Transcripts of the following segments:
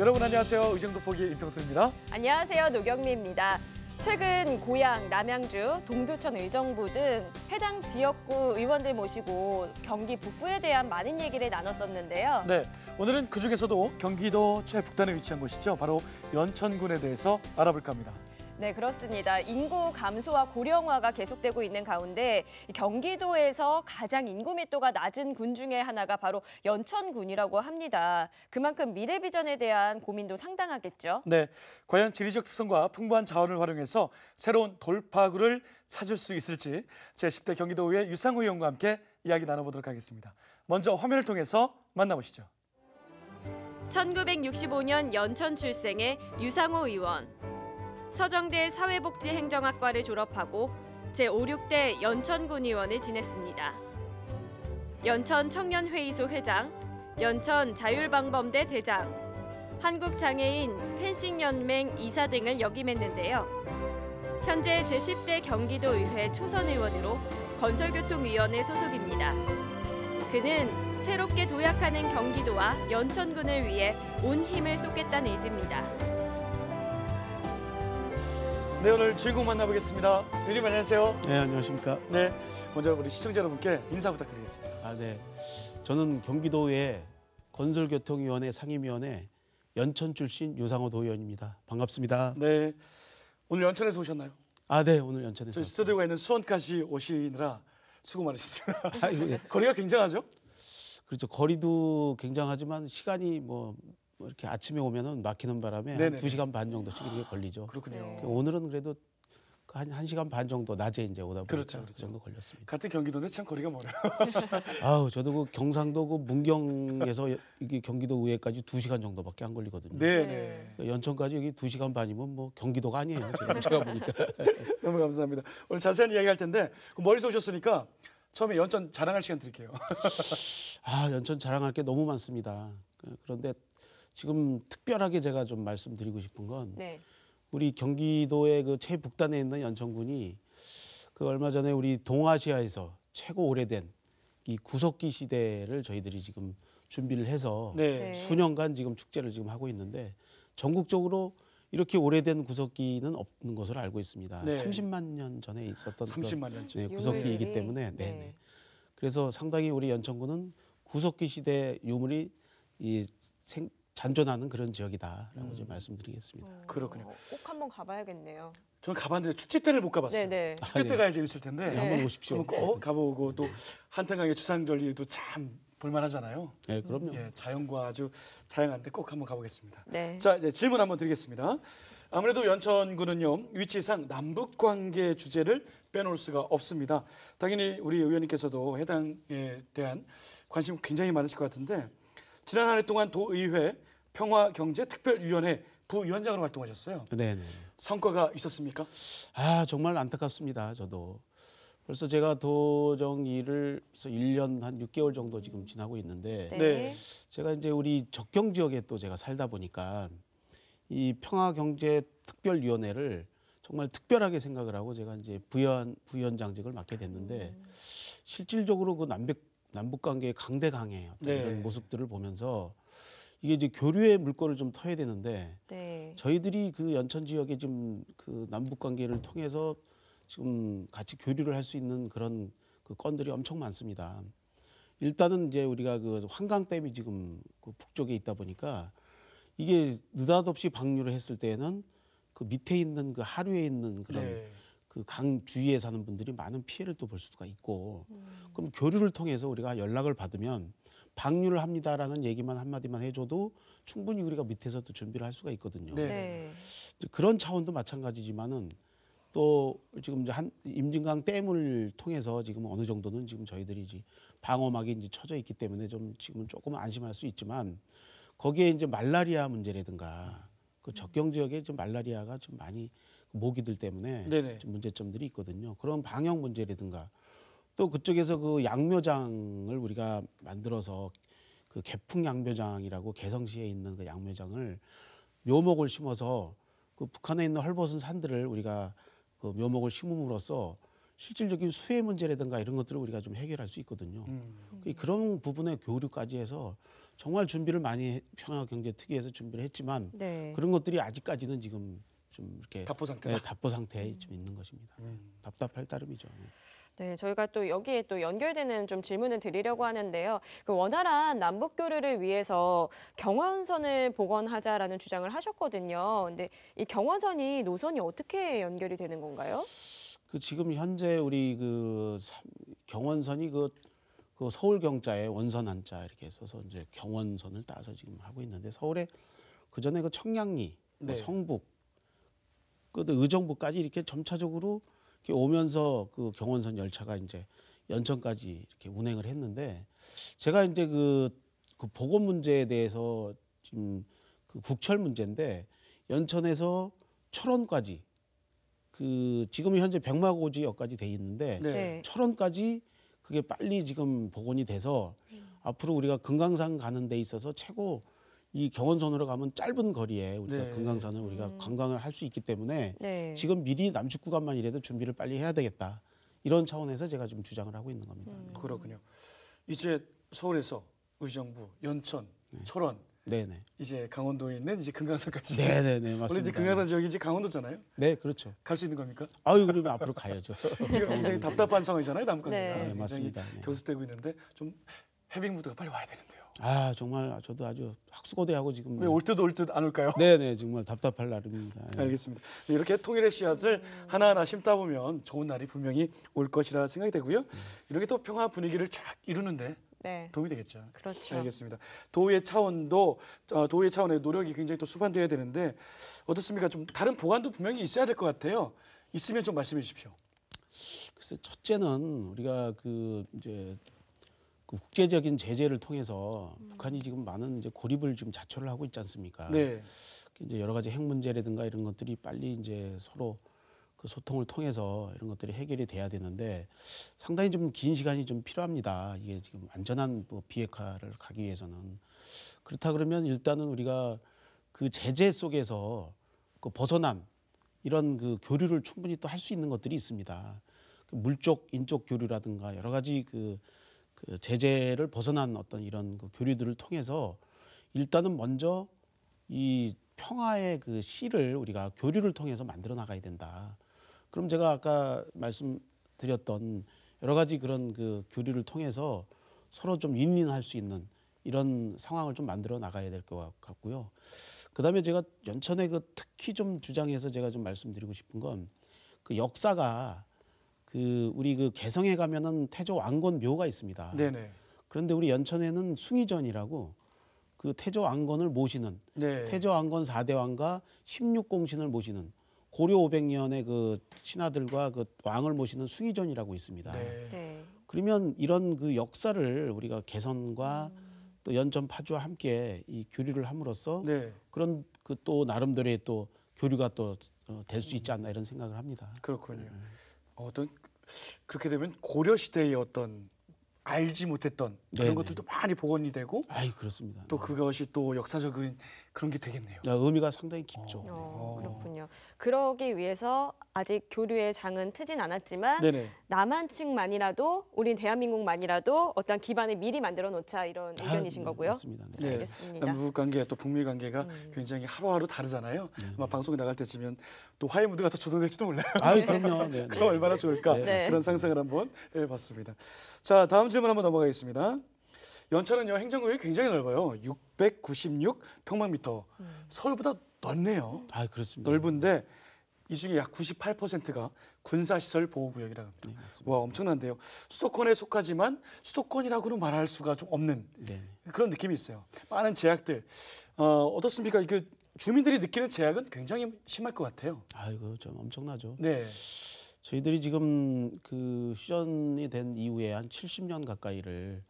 여러분 안녕하세요. 의정도 포기 임평수입니다. 안녕하세요. 노경미입니다. 최근 고양, 남양주, 동두천 의정부 등 해당 지역구 의원들 모시고 경기 북부에 대한 많은 얘기를 나눴었는데요. 네, 오늘은 그중에서도 경기도 최북단에 위치한 곳이죠. 바로 연천군에 대해서 알아볼까 합니다. 네, 그렇습니다. 인구 감소와 고령화가 계속되고 있는 가운데 경기도에서 가장 인구密도가 낮은 군 중에 하나가 바로 연천군이라고 합니다. 그만큼 미래 비전에 대한 고민도 상당하겠죠. 네, 과연 지리적 특성과 풍부한 자원을 활용해서 새로운 돌파구를 찾을 수 있을지 제10대 경기도의회 유상호 의원과 함께 이야기 나눠보도록 하겠습니다. 먼저 화면을 통해서 만나보시죠. 1965년 연천 출생의 유상호 의원. 서정대 사회복지행정학과를 졸업하고 제5, 6대 연천군 의원을 지냈습니다. 연천 청년회의소 회장, 연천 자율방범대 대장, 한국장애인 펜싱연맹 이사 등을 역임했는데요. 현재 제10대 경기도의회 초선 의원으로 건설교통위원회 소속입니다. 그는 새롭게 도약하는 경기도와 연천군을 위해 온 힘을 쏟겠다는 의지입니다. 네, 오늘 주인공 만나보겠습니다. 의원님 안녕하세요. 네, 안녕하십니까. 네, 먼저 우리 시청자 여러분께 인사 부탁드리겠습니다. 네. 저는 경기도의 건설교통위원회 상임위원회 연천 출신 유상호 도의원입니다. 반갑습니다. 네, 오늘 연천에서 오셨나요? 네, 오늘 연천에서. 저희 스튜디오가 있는 수원까지 오시느라 수고 많으셨습니다. 예. 거리가 굉장하죠? 그렇죠. 거리도 굉장하지만 시간이 뭐 이렇게 아침에 오면은 막히는 바람에 한 2시간 반 정도씩 이렇게 걸리죠. 그렇군요. 오늘은 그래도 한 1시간 반 정도 낮에 이제 오다 보니까 그렇죠. 그 정도 걸렸습니다. 같은 경기도인데 참 거리가 멀어요. 저도 그 경상도 그 문경에서 이게 경기도 의회까지 2시간 정도밖에 안 걸리거든요. 네. 연천까지 여기 2시간 반이면 뭐 경기도가 아니에요. 지금 제가 보니까. 너무 감사합니다. 오늘 자세한 이야기 할 텐데 멀리서 오셨으니까 처음에 연천 자랑할 시간 드릴게요. 연천 자랑할 게 너무 많습니다. 그런데 지금 특별하게 제가 좀 말씀드리고 싶은 건 우리 경기도의 그 최북단에 있는 연천군이 그 얼마 전에 우리 동아시아에서 최고 오래된 이 구석기 시대를 저희들이 지금 준비를 해서 수년간 지금 축제를 지금 하고 있는데 전국적으로 이렇게 오래된 구석기는 없는 것으로 알고 있습니다. 30만 년 전에 있었던 30만 년 전. 구석기이기 때문에 그래서 상당히 우리 연천군은 구석기 시대 유물이 잔존하는 그런 지역이다라고 좀 말씀드리겠습니다. 그렇군요. 꼭 한번 가봐야겠네요. 저는 가봤는데 축제 때를 못 가봤어요. 축제 때 가야 재밌을 텐데 한번 오십시오. 한번 꼭 가보고 또 한탄강의 주상절리도 참 볼만하잖아요. 네, 그럼요. 자연과 아주 다양한데 꼭 한번 가보겠습니다. 네. 자, 이제 질문 한번 드리겠습니다. 아무래도 연천군은요 위치상 남북 관계 주제를 빼놓을 수가 없습니다. 당연히 우리 의원님께서도 해당에 대한 관심 굉장히 많으실 것 같은데 지난 한 해 동안 도의회 평화경제특별위원회 부위원장으로 활동하셨어요. 네. 성과가 있었습니까? 정말 안타깝습니다. 저도 벌써 제가 도정 일을 1년 한 6개월 정도 지금 지나고 있는데 제가 이제 우리 적경 지역에 또 제가 살다 보니까 이 평화경제특별위원회를 정말 특별하게 생각을 하고 제가 이제 부위원장직을 맡게 됐는데 실질적으로 그 남북 관계의 강대강의 이런 모습들을 보면서 이게 이제 교류의 물꼬를 좀 터야 되는데 저희들이 그 연천 지역에 지금 그 남북 관계를 통해서 지금 같이 교류를 할 수 있는 그런 그 건들이 엄청 많습니다. 일단은 이제 우리가 그 환강댐이 지금 그 북쪽에 있다 보니까 이게 느닷없이 방류를 했을 때에는 그 밑에 있는 그 하류에 있는 그런 그 강 주위에 사는 분들이 많은 피해를 또 볼 수가 있고 그럼 교류를 통해서 우리가 연락을 받으면 방류를 합니다라는 얘기만 한마디만 해줘도 충분히 우리가 밑에서도 준비를 할 수가 있거든요. 그런 차원도 마찬가지지만은 또 지금 이제 임진강 댐을 통해서 지금 어느 정도는 지금 저희들이 이제 방어막이 이제 쳐져 있기 때문에 좀 지금은 조금 안심할 수 있지만 거기에 이제 말라리아 문제라든가 그 적경 지역에 좀 말라리아가 좀 많이 모기들 때문에 좀 문제점들이 있거든요. 그런 방역 문제라든가 또 그쪽에서 그 양묘장을 우리가 만들어서 그 개풍 양묘장이라고 개성시에 있는 그 양묘장을 묘목을 심어서 그 북한에 있는 헐벗은 산들을 우리가 그 묘목을 심음으로써 실질적인 수해 문제라든가 이런 것들을 우리가 좀 해결할 수 있거든요. 그런 부분의 교류까지 해서 정말 준비를 많이 평화경제특위에서 준비를 했지만 네. 그런 것들이 아직까지는 지금 좀 이렇게 답보 상태다. 답보 상태에 좀 있는 것입니다. 답답할 따름이죠. 네, 저희가 또 여기에 또 연결되는 좀 질문을 드리려고 하는데요. 그 원활한 남북 교류를 위해서 경원선을 복원하자라는 주장을 하셨거든요. 근데 이 경원선이 노선이 어떻게 연결이 되는 건가요? 그 지금 현재 우리 경원선이 그 서울 경자에 원선 한자 이렇게 써서 이제 경원선을 따서 지금 하고 있는데 서울에 그 전에 그 청량리, 네. 성북, 그 의정부까지 이렇게 점차적으로 이렇게 오면서 그 경원선 열차가 이제 연천까지 이렇게 운행을 했는데 제가 이제 그 보건 문제에 대해서 지금 그 국철 문제인데 연천에서 철원까지 그 지금 현재 백마고지역까지 돼 있는데 네. 네. 철원까지 그게 빨리 지금 복원이 돼서 앞으로 우리가 금강산 가는 데 있어서 최고 이 경원선으로 가면 짧은 거리에 우리가 네. 금강산을 우리가 관광을 할 수 있기 때문에 네. 지금 미리 남측 구간만이라도 준비를 빨리 해야 되겠다. 이런 차원에서 제가 좀 주장을 하고 있는 겁니다. 그렇군요. 이제 서울에서 의정부, 연천, 철원, 네네. 이제 강원도에 있는 이제 금강산까지. 네네네 원래 이제 맞습니다. 금강산 지역이 이제 강원도잖아요. 네 그렇죠. 갈 수 있는 겁니까? 아유 그러면 앞으로 가야죠. 지금 굉장히 답답한 상황이잖아요. 남북관계가 네. 굉장히 맞습니다. 네. 교수되고 있는데 좀 해빙무드가 빨리 와야 되는데요. 아 정말 저도 아주 학수고대하고 지금 왜 올 듯 올 듯 안 올까요? 네네 정말 답답할 나름입니다. 예. 알겠습니다. 이렇게 통일의 씨앗을 하나하나 심다 보면 좋은 날이 분명히 올 것이라 생각이 되고요. 이렇게 또 평화 분위기를 쫙 이루는데 네. 도움이 되겠죠. 그렇죠. 알겠습니다. 도의 차원의 노력이 굉장히 또 수반돼야 되는데 어떻습니까? 좀 다른 보완도 분명히 있어야 될 것 같아요. 있으면 좀 말씀해 주십시오. 글쎄 첫째는 우리가 이제 국제적인 제재를 통해서 북한이 지금 많은 이제 고립을 좀 자초를 하고 있지 않습니까? 네, 이제 여러 가지 핵 문제라든가 이런 것들이 빨리 이제 서로 그 소통을 통해서 이런 것들이 해결이 돼야 되는데 상당히 좀 긴 시간이 좀 필요합니다. 이게 지금 안전한 비핵화를 가기 위해서는 그렇다 그러면 일단은 우리가 그 제재 속에서 그 벗어난 이런 그 교류를 충분히 또 할 수 있는 것들이 있습니다. 그 물적, 인적 교류라든가 여러 가지 그 제재를 벗어난 어떤 이런 그 교류들을 통해서 일단은 먼저 이 평화의 그 씨를 우리가 교류를 통해서 만들어 나가야 된다. 그럼 제가 아까 말씀드렸던 여러 가지 그런 그 교류를 통해서 서로 좀 윈윈할 수 있는 이런 상황을 좀 만들어 나가야 될 것 같고요. 그다음에 제가 연천에 특히 좀 주장해서 제가 좀 말씀드리고 싶은 건 그 역사가 우리 개성에 가면은 태조 왕건 묘가 있습니다. 네네. 그런데 우리 연천에는 숭의전이라고 그 태조 왕건을 모시는 네. 태조 왕건 4대 왕과 16공신을 모시는 고려 500년의 그 신하들과 그 왕을 모시는 숭의전이라고 있습니다. 네. 네. 그러면 이런 그 역사를 우리가 개성과 또 연천 파주와 함께 이 교류를 함으로써 네. 그런 그 또 나름대로의 또 교류가 또 될 수 있지 않나 이런 생각을 합니다. 그렇군요. 어떤 그렇게 되면 고려 시대의 어떤 알지 못했던 그런 네네. 것들도 많이 복원이 되고 아이 그렇습니다. 또 그것이 또 역사적인 그런 게 되겠네요. 의미가 상당히 깊죠. 그렇군요. 그러기 위해서 아직 교류의 장은 트진 않았지만 네네. 남한 측만이라도 우린 대한민국만이라도 어떤 기반을 미리 만들어 놓자 이런 의견이신 네, 거고요. 맞습니다. 네. 네. 알겠습니다. 남북 관계 또 북미 관계가 굉장히 하루하루 다르잖아요. 아마 방송에 나갈 때쯤면 또 화해 무드가 더 조성될지도 몰라요. 아이 그럼요. 네, 그럼 얼마나 좋을까 네. 그런 상상을 한번 해봤습니다. 자, 다음 질문 한번 넘어가겠습니다. 연천은요 행정구역이 굉장히 넓어요. 696평방미터. 서울보다 넓네요. 아 그렇습니다. 넓은데 이 중에 약 98%가 군사시설 보호구역이라고 합니다. 네, 맞습니다. 와, 엄청난데요. 수도권에 속하지만 수도권이라고는 말할 수가 좀 없는 네. 그런 느낌이 있어요. 많은 제약들. 어떻습니까? 주민들이 느끼는 제약은 굉장히 심할 것 같아요. 아이고 좀 엄청나죠. 네. 저희들이 지금 그 휴전이 된 이후에 한 70년 가까이를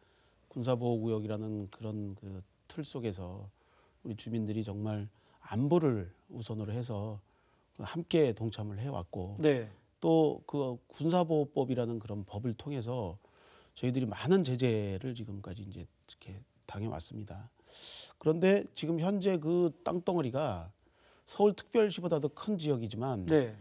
군사보호구역이라는 그런 그 틀 속에서 우리 주민들이 정말 안보를 우선으로 해서 함께 동참을 해왔고 네. 또 그 군사보호법이라는 그런 법을 통해서 저희들이 많은 제재를 지금까지 이제 이렇게 당해왔습니다. 그런데 지금 현재 그 땅덩어리가 서울특별시보다도 큰 지역이지만 네.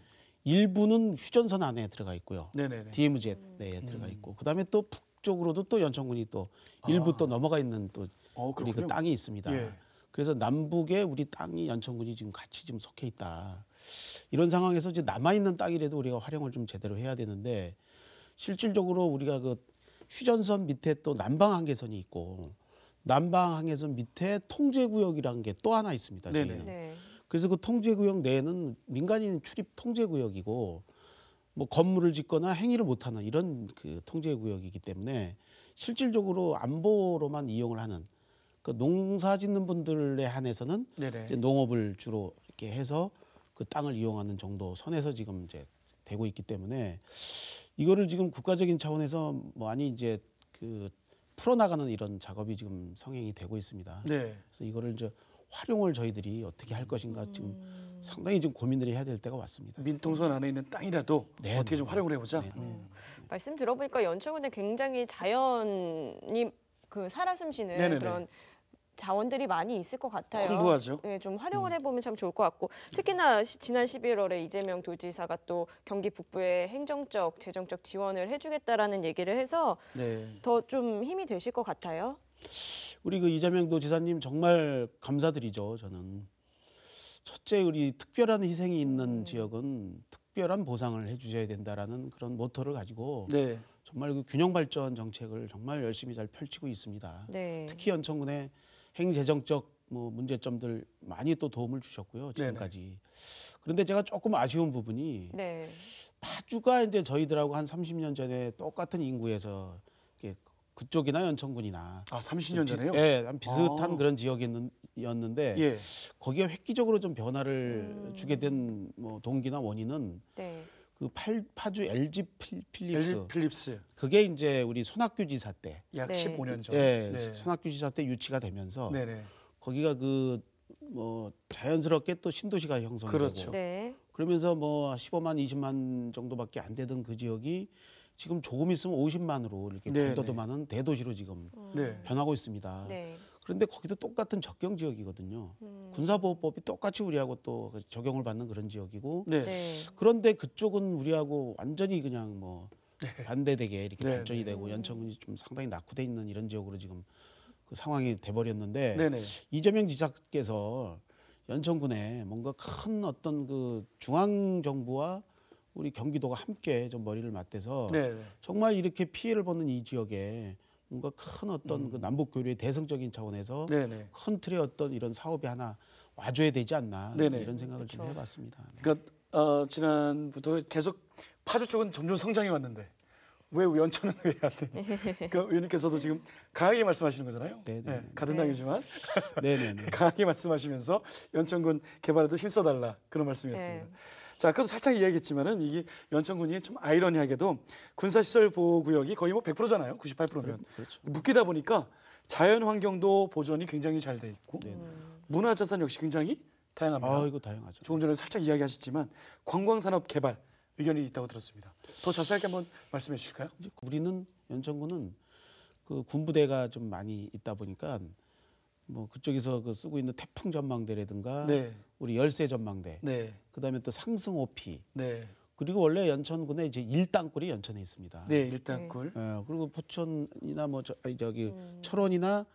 일부는 휴전선 안에 들어가 있고요. 네네네. DMZ 내에 들어가 있고 그다음에 또 북쪽으로도 또 연천군이 또 일부 또 넘어가 있는 또 우리 그 그렇군요. 땅이 있습니다. 예. 그래서 남북에 우리 땅이 연천군이 지금 같이 지금 속해 있다. 이런 상황에서 이제 남아 있는 땅이라도 우리가 활용을 좀 제대로 해야 되는데 실질적으로 우리가 그 휴전선 밑에 또 남방 한계선이 있고 남방 한계선 밑에 통제구역이라는 게 또 하나 있습니다. 네네. 저희는. 네. 그래서 그 통제구역 내에는 민간인 출입 통제구역이고 뭐 건물을 짓거나 행위를 못하는 이런 그 통제구역이기 때문에 실질적으로 안보로만 이용을 하는 그 농사 짓는 분들에 한해서는 네네. 이제 농업을 주로 이렇게 해서 그 땅을 이용하는 정도 선에서 지금 이제 되고 있기 때문에 이거를 지금 국가적인 차원에서 많이 이제 그 풀어나가는 이런 작업이 지금 성행이 되고 있습니다. 네. 그래서 이거를 이제 활용을 저희들이 어떻게 할 것인가 지금 상당히 좀 고민을 해야 될 때가 왔습니다. 민통선 안에 있는 땅이라도 네, 어떻게 좀 네. 활용을 해보자. 네. 말씀 들어보니까 연천군에 굉장히 자연이 그 살아 숨쉬는 네네네. 그런 자원들이 많이 있을 것 같아요. 풍부하죠. 네, 좀 활용을 해보면 참 좋을 것 같고 특히나 지난 11월에 이재명 도지사가 또 경기 북부에 행정적, 재정적 지원을 해주겠다라는 얘기를 해서 네. 더 좀 힘이 되실 것 같아요. 우리 그 이재명 도지사님 정말 감사드리죠. 저는 첫째 우리 특별한 희생이 있는 지역은 특별한 보상을 해주셔야 된다라는 그런 모토를 가지고 네. 정말 그 균형 발전 정책을 정말 열심히 잘 펼치고 있습니다. 네. 특히 연천군의 행재정적 뭐 문제점들 많이 또 도움을 주셨고요. 지금까지. 그런데 제가 조금 아쉬운 부분이 네. 파주가 이제 저희들하고 한 30년 전에 똑같은 인구에서 이렇게 그쪽이나 연천군이나 30년 전에요? 예, 한 비슷한 아. 그런 지역이었는데 예. 거기에 획기적으로 좀 변화를 주게 된 뭐 동기나 원인은 네. 그 파주 LG 필립스 LG 필립스 그게 이제 우리 손학규 지사 때 약 네. 15년 전. 예, 네. 손학규 지사 때 유치가 되면서 네네. 거기가 그 뭐 자연스럽게 또 신도시가 형성이 그렇죠. 되고 네. 그러면서 뭐 15만 20만 정도밖에 안 되던 그 지역이 지금 조금 있으면 50만으로 이렇게 네, 번더더많은 대도시로 지금 네. 변하고 있습니다. 네. 그런데 거기도 똑같은 접경 지역이거든요. 군사보호법이 똑같이 우리하고 또 적용을 받는 그런 지역이고 네. 네. 그런데 그쪽은 우리하고 완전히 그냥 뭐 반대되게 이렇게 네, 발전이 네. 되고 연천군이 좀 상당히 낙후돼 있는 이런 지역으로 지금 그 상황이 돼버렸는데 네네. 이재명 지사께서 연천군에 뭔가 큰 어떤 그 중앙 정부와 우리 경기도가 함께 좀 머리를 맞대서 네. 정말 이렇게 피해를 보는 이 지역에 뭔가 큰 어떤 그 남북 교류의 대승적인 차원에서 네네. 큰 틀의 어떤 이런 사업이 하나 와줘야 되지 않나 네네. 이런 생각을 좀 그렇죠. 해봤습니다. 네. 그러니까 지난부터 계속 파주 쪽은 점점 성장해 왔는데 왜 연천은 왜 안 되냐. 그러니까 의원님께서도 지금 강하게 말씀하시는 거잖아요. 네네네. 같은 네. 당이지만 네네네. 강하게 말씀하시면서 연천군 개발에도 힘써달라 그런 말씀이었습니다. 네. 자, 아까도 살짝 이야기했지만은 이게 연천군이 좀 아이러니하게도 군사시설 보호구역이 거의 뭐 100%잖아요. 98%면 그렇죠. 묶이다 보니까 자연 환경도 보존이 굉장히 잘 돼 있고 네네. 문화자산 역시 굉장히 다양합니다. 아 이거 다양하죠. 조금 전에 살짝 이야기하셨지만 관광산업 개발 의견이 있다고 들었습니다. 더 자세하게 한번 말씀해 주실까요? 이제 우리는 연천군은 그 군부대가 좀 많이 있다 보니까 뭐 그쪽에서 그 쓰고 있는 태풍 전망대라든가 네, 우리 열세 전망대, 네, 그다음에 또 상승 오피, 네, 그리고 원래 연천군에 이제 일당굴이 연천에 있습니다. 네, 일단 꿀. 예, 그리고 포천이나 뭐 저기 철원이나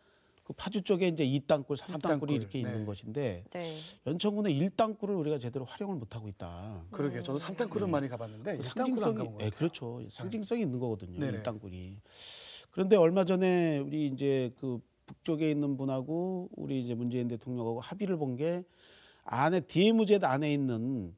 그 파주 쪽에 이제 이땅굴, 삼땅굴이 삼땅굴, 이렇게 네. 있는 것인데 네. 연천군의 일땅굴을 우리가 제대로 활용을 못 하고 있다. 그러게요. 저도 삼땅굴은 많이 가봤는데 그 일땅굴은 안 상징성이, 가본 것 예, 같아요. 그렇죠. 상징성이 있는 거거든요. 네네. 일땅굴이. 그런데 얼마 전에 우리 이제 그 북쪽에 있는 분하고 우리 이제 문재인 대통령하고 합의를 본 게 안에 DMZ 안에 있는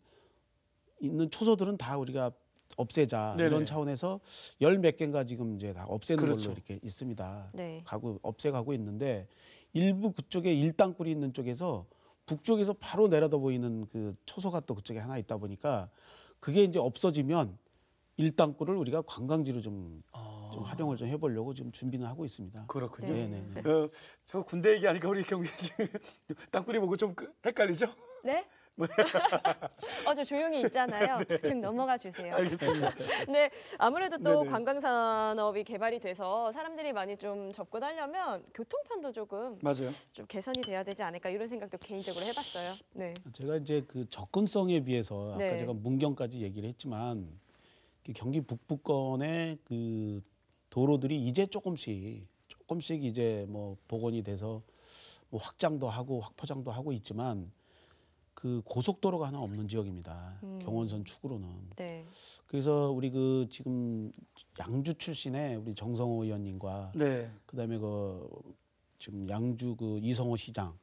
초소들은 다 우리가 없애자 네네. 이런 차원에서 열 몇 개인가 지금 이제 다 없애는 그렇죠. 걸로 이렇게 있습니다. 네. 없애가고 있는데 일부 그쪽에 일당굴이 있는 쪽에서 북쪽에서 바로 내려다 보이는 그 초소가 또 그쪽에 하나 있다 보니까 그게 이제 없어지면 일당굴을 우리가 관광지로 좀 활용을 좀 해보려고 지금 준비는 하고 있습니다. 그렇군요. 네. 네네. 저 군대 얘기하니까 우리 경기 지금 땅굴이 보고 좀 헷갈리죠? 네? 저 조용히 있잖아요. 그냥 넘어가 주세요. 알겠습니다. 네, 아무래도 또 네네. 관광산업이 개발이 돼서 사람들이 많이 좀 접근하려면 교통편도 조금 맞아요. 좀 개선이 돼야 되지 않을까 이런 생각도 개인적으로 해봤어요. 네. 제가 이제 그 접근성에 비해서 아까 네. 제가 문경까지 얘기를 했지만 그 경기 북부권의 그 도로들이 이제 조금씩 이제 뭐 복원이 돼서 뭐 확장도 하고 확포장도 하고 있지만 그 고속도로가 하나 없는 지역입니다. 경원선 축으로는. 네. 그래서 우리 그 지금 양주 출신의 우리 정성호 의원님과 네. 그다음에 그 지금 양주 그 이성호 시장,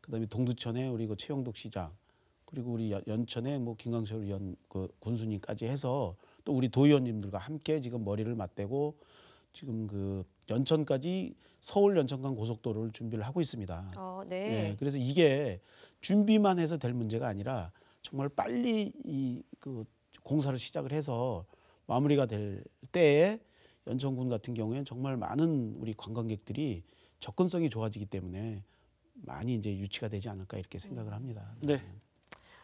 그다음에 동두천의 우리 그 최영덕 시장, 그리고 우리 연천의 뭐 김강철 의원 그 군수님까지 해서 또 우리 도의원님들과 함께 지금 머리를 맞대고 지금 그 연천까지 서울 연천 간 고속도로를 준비를 하고 있습니다. 네. 예, 그래서 이게 준비만 해서 될 문제가 아니라 정말 빨리 이 그 공사를 시작을 해서 마무리가 될 때에 연천군 같은 경우에는 정말 많은 우리 관광객들이 접근성이 좋아지기 때문에 많이 이제 유치가 되지 않을까 이렇게 생각을 합니다. 네.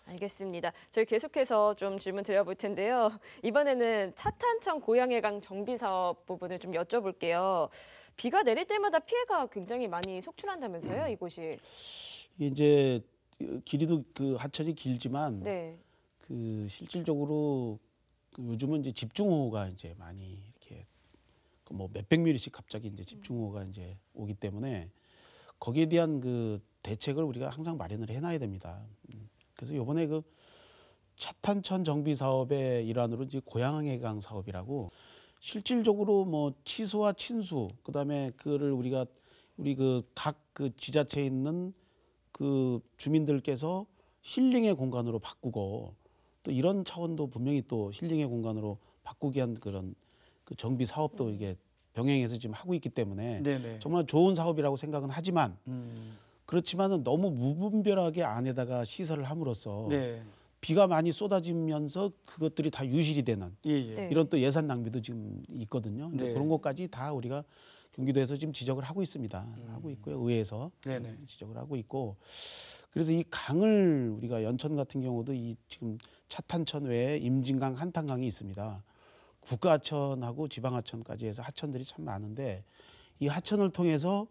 알겠습니다. 저희 계속해서 좀 질문 드려볼 텐데요. 이번에는 차탄천 고양해강 정비 사업 부분을 좀 여쭤볼게요. 비가 내릴 때마다 피해가 굉장히 많이 속출한다면서요, 이곳이? 이게 이제 길이도 그 하천이 길지만 네. 그 실질적으로 그 요즘은 이제 집중호우가 이제 많이 이렇게 뭐 몇백 밀리씩 갑자기 이제 집중호우가 이제 오기 때문에 거기에 대한 그 대책을 우리가 항상 마련을 해놔야 됩니다. 그래서 이번에 그 차탄천 정비 사업의 일환으로 이제 고양해강 사업이라고 실질적으로 뭐 치수와 친수 그다음에 그거를 우리가 우리 그 각 그 지자체에 있는 그 주민들께서 힐링의 공간으로 바꾸고 또 이런 차원도 분명히 또 힐링의 공간으로 바꾸기 위한 그런 그 정비 사업도 이게 병행해서 지금 하고 있기 때문에 네네. 정말 좋은 사업이라고 생각은 하지만 그렇지만은 너무 무분별하게 안에다가 시설을 함으로써 네. 비가 많이 쏟아지면서 그것들이 다 유실이 되는 예, 예. 네. 이런 또 예산 낭비도 지금 있거든요. 이제 네. 그런 것까지 다 우리가 경기도에서 지금 지적을 하고 있습니다. 하고 있고요. 의회에서 네네. 지적을 하고 있고 그래서 이 강을 우리가 연천 같은 경우도 이 지금 차탄천 외에 임진강, 한탄강이 있습니다. 국가하천하고 지방하천까지 해서 하천들이 참 많은데 이 하천을 통해서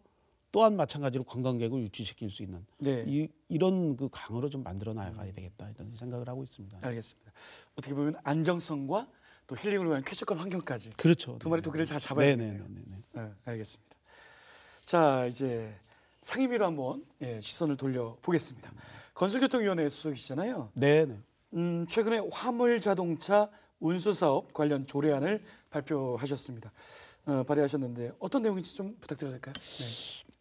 또한 마찬가지로 관광객을 유치시킬 수 있는 네. 이런 그 강으로 좀 만들어 나가야 되겠다 이런 생각을 하고 있습니다. 알겠습니다. 어떻게 보면 안정성과 또 힐링을 위한 쾌적한 환경까지 그렇죠. 두 마리 토끼를 잘 잡아야 되네요. 네네네. 네, 알겠습니다. 자, 이제 상임위로 한번 시선을 돌려 보겠습니다. 건설교통위원회 수석이시잖아요. 네네. 최근에 화물 자동차 운수 사업 관련 조례안을 발표하셨습니다. 발의하셨는데 어떤 내용인지 좀 부탁드려도 될까요?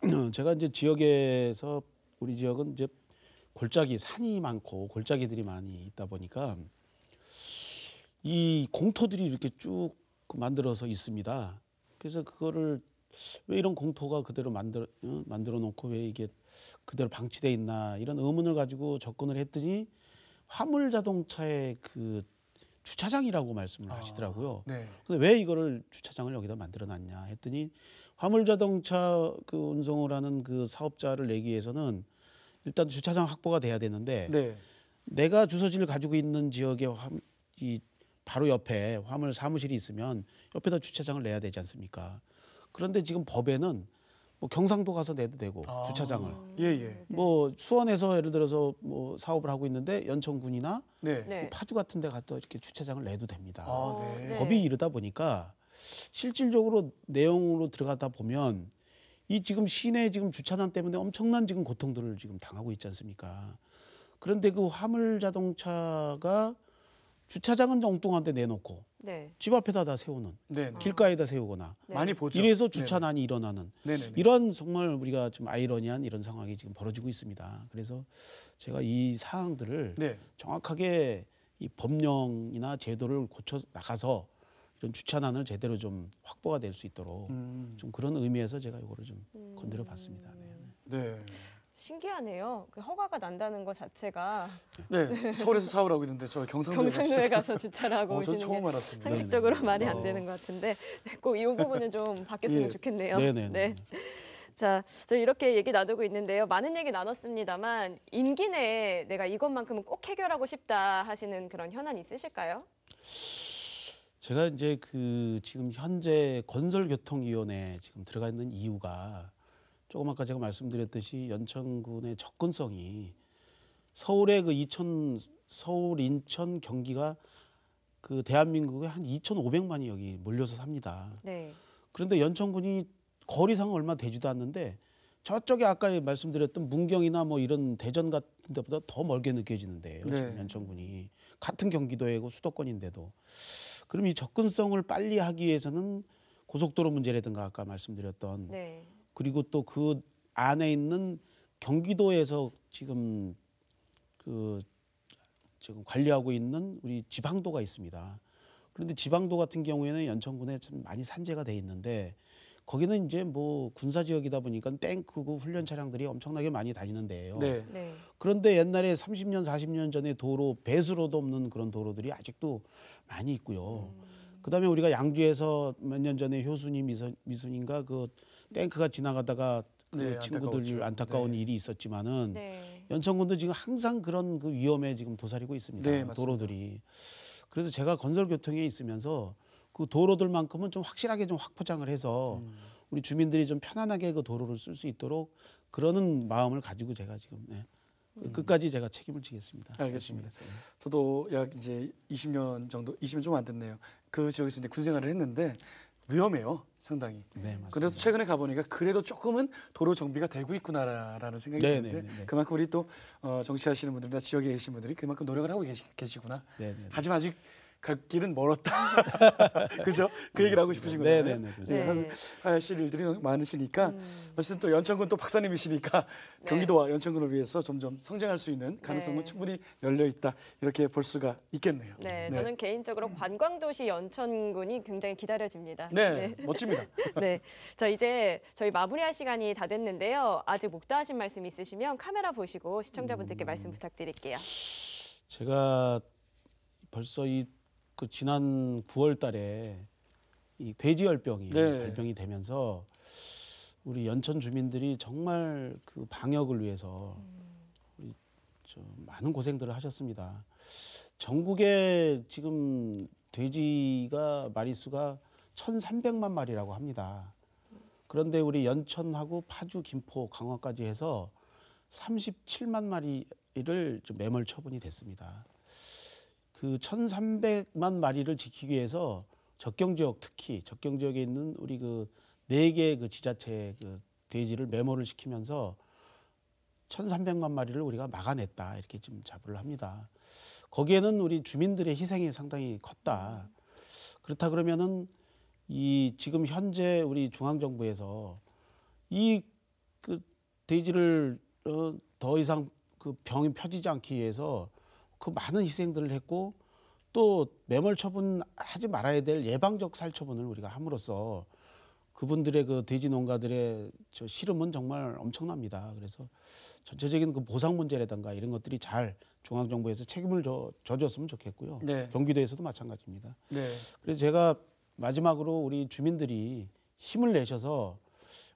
네. 제가 이제 지역에서 우리 지역은 이제 골짜기 산이 많고 골짜기들이 많이 있다 보니까 이 공터들이 이렇게 쭉 만들어서 있습니다. 그래서 그거를 왜 이런 공터가 그대로 만들어 놓고 왜 이게 그대로 방치돼 있나 이런 의문을 가지고 접근을 했더니 화물 자동차의 그 주차장이라고 말씀을 하시더라고요. 네. 근데 왜 이거를 주차장을 여기다 만들어 놨냐 했더니 화물 자동차 그 운송을 하는 그 사업자를 내기 위해서는 일단 주차장 확보가 돼야 되는데 네. 내가 주소지를 가지고 있는 지역에 이 바로 옆에 화물 사무실이 있으면 옆에다 주차장을 내야 되지 않습니까? 그런데 지금 법에는 뭐 경상도 가서 내도 되고 주차장을 예, 예. 뭐 수원에서 예를 들어서 뭐 사업을 하고 있는데 연천군이나 네. 네. 뭐 파주 같은 데 가서 이렇게 주차장을 내도 됩니다. 네. 네. 법이 이르다 보니까 실질적으로 내용으로 들어가다 보면 이 지금 시내 지금 주차난 때문에 엄청난 지금 고통들을 지금 당하고 있지 않습니까? 그런데 그 화물 자동차가 주차장은 엉뚱한 데 내놓고 네. 집 앞에다 다 세우는 네. 네. 길가에다 세우거나 네. 많이 보죠. 이래서 주차난이 일어나는 네네. 이런 정말 우리가 좀 아이러니한 이런 상황이 지금 벌어지고 있습니다. 그래서 제가 이 사항들을 네. 정확하게 이 법령이나 제도를 고쳐 나가서 이런 주차난을 제대로 좀 확보가 될 수 있도록 좀 그런 의미에서 제가 이거를 좀 건드려 봤습니다. 네. 네. 신기하네요. 그 허가가 난다는 것 자체가 네. 서울에서 사업을 하고 있는데 저 경상도에 경상도에 가서 주차를 하고 저 오시는 처음 게 알았습니다. 상식적으로 네네. 말이 안 되는 것 같은데 꼭 이 부분은 좀 바뀌었으면 예. 좋겠네요. 네네. 네. 자, 저 이렇게 얘기 나누고 있는데요. 많은 얘기 나눴습니다만 임기 내에 내가 이것만큼은 꼭 해결하고 싶다 하시는 그런 현안 있으실까요? 제가 이제 그 지금 현재 건설교통위원회에 지금 들어가 있는 이유가 조금 아까 제가 말씀드렸듯이 연천군의 접근성이 서울의 그 서울, 인천, 경기가 그 대한민국에 한 2,500만이 여기 몰려서 삽니다. 네. 그런데 연천군이 거리상 얼마 되지도 않는데 저쪽에 아까 말씀드렸던 문경이나 뭐 이런 대전 같은 데보다 더 멀게 느껴지는데요. 네. 지금 연천군이 같은 경기도이고 수도권인데도. 그럼 이 접근성을 빨리 하기 위해서는 고속도로 문제라든가 아까 말씀드렸던 네. 그리고 또 그 안에 있는 경기도에서 지금 지금 관리하고 있는 우리 지방도가 있습니다. 그런데 지방도 같은 경우에는 연천군에 좀 많이 산재가 돼 있는데 거기는 이제 뭐 군사 지역이다 보니까 탱크고 훈련 차량들이 엄청나게 많이 다니는데요. 네. 네. 그런데 옛날에 30년, 40년 전에 도로 배수로도 없는 그런 도로들이 아직도 많이 있고요. 그다음에 우리가 양주에서 몇 년 전에 효순이 미순인가 그 탱크가 지나가다가 그 네, 친구들 안타까웠죠. 안타까운 네. 일이 있었지만은 네. 연천군도 지금 항상 그런 그 위험에 지금 도사리고 있습니다. 네, 맞습니다. 도로들이. 그래서 제가 건설교통에 있으면서 그 도로들만큼은 좀 확실하게 좀 확포장을 해서 우리 주민들이 좀 편안하게 그 도로를 쓸 수 있도록 그러는 마음을 가지고 제가 지금 끝까지 제가 책임을 지겠습니다. 알겠습니다. 저도 약 이제 20년 정도, 20년 좀 안 됐네요. 그 지역에서 이제 군 생활을 했는데 위험해요, 상당히. 네, 맞습니다. 그래도 최근에 가보니까 그래도 조금은 도로 정비가 되고 있구나라는 생각이 네, 드는데 네, 네. 그만큼 우리 또 정치하시는 분들이나 지역에 계신 분들이 그만큼 노력을 하고 계시구나. 네, 네. 하지만 아직 갈 길은 멀었다. 그죠? 그 얘기를 하고 싶으신 네, 거예요. 네, 네, 그렇습니다. 네. 하실 일들이 많으시니까 어쨌든 또 연천군 또 박사님이시니까 네. 경기도와 연천군을 위해서 점점 성장할 수 있는 가능성은 네. 충분히 열려 있다 이렇게 볼 수가 있겠네요. 네, 저는 개인적으로 관광도시 연천군이 굉장히 기다려집니다. 네, 멋집니다. 네, 자 이제 저희 마무리할 시간이 다 됐는데요. 아직 못 다 하신 말씀 있으시면 카메라 보시고 시청자분들께 말씀 부탁드릴게요. 제가 벌써 그 지난 9월달에 이 돼지열병이 네. 발병이 되면서 우리 연천 주민들이 정말 그 방역을 위해서 우리 좀 많은 고생들을 하셨습니다. 전국에 지금 돼지가 마리수가 1,300만 마리라고 합니다. 그런데 우리 연천하고 파주, 김포, 강화까지 해서 37만 마리를 좀 매몰 처분이 됐습니다. 그 1,300만 마리를 지키기 위해서 적경 지역, 특히 적경 지역에 있는 우리 그 4개 그 지자체 그 돼지를 매몰을 시키면서 1,300만 마리를 우리가 막아냈다 이렇게 좀 자부를 합니다. 거기에는 우리 주민들의 희생이 상당히 컸다. 그렇다 그러면은 이 지금 현재 우리 중앙 정부에서 이 그 돼지를 더 이상 그 병이 펴지지 않기 위해서 그 많은 희생들을 했고 또 매몰 처분하지 말아야 될 예방적 살처분을 우리가 함으로써 그분들의 그 돼지 농가들의 저 시름은 정말 엄청납니다. 그래서 전체적인 그 보상 문제라든가 이런 것들이 잘 중앙 정부에서 책임을 져줬으면 좋겠고요. 네. 경기도에서도 마찬가지입니다. 네. 그래서 제가 마지막으로 우리 주민들이 힘을 내셔서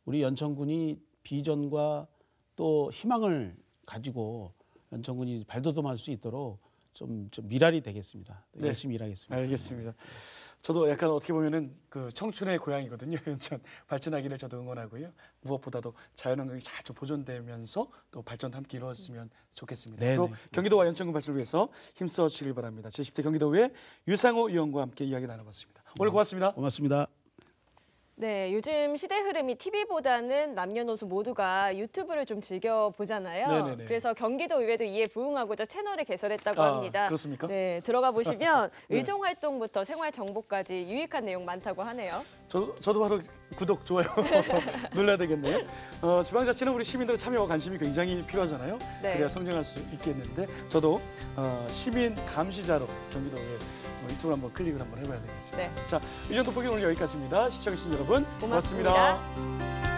우리 연천군이 비전과 또 희망을 가지고 연천군이 발돋움할 수 있도록 좀 밀알이 되겠습니다. 네. 열심히 일하겠습니다. 알겠습니다. 저도 약간 어떻게 보면은 그 청춘의 고향이거든요. 연천 발전하기를 저도 응원하고요. 무엇보다도 자연환경이 잘 좀 보존되면서 또 발전 함께 이루어졌으면 좋겠습니다. 네, 또 네. 경기도와 연천군 발전을 위해서 힘써 주시길 바랍니다. 제10대 경기도의회 유상호 의원과 함께 이야기 나눠봤습니다. 오늘 고맙습니다. 고맙습니다. 네, 요즘 시대 흐름이 TV보다는 남녀노소 모두가 유튜브를 좀 즐겨 보잖아요. 네네네. 그래서 경기도의회도 이에 부응하고자 채널을 개설했다고 아, 합니다. 그렇습니까? 네, 들어가 보시면 네. 의정 활동부터 생활 정보까지 유익한 내용 많다고 하네요. 저도 바로 구독, 좋아요 눌러야 되겠네요. 지방자치는 우리 시민들의 참여와 관심이 굉장히 필요하잖아요. 네. 그래야 성장할 수 있겠는데 저도 시민 감시자로 경기도에 유튜브를 한번 클릭을 한번 해봐야 되겠습니다. 네. 자, 이 정도 보기 오늘 여기까지입니다. 시청해주신 여러분 고맙습니다. 고맙습니다.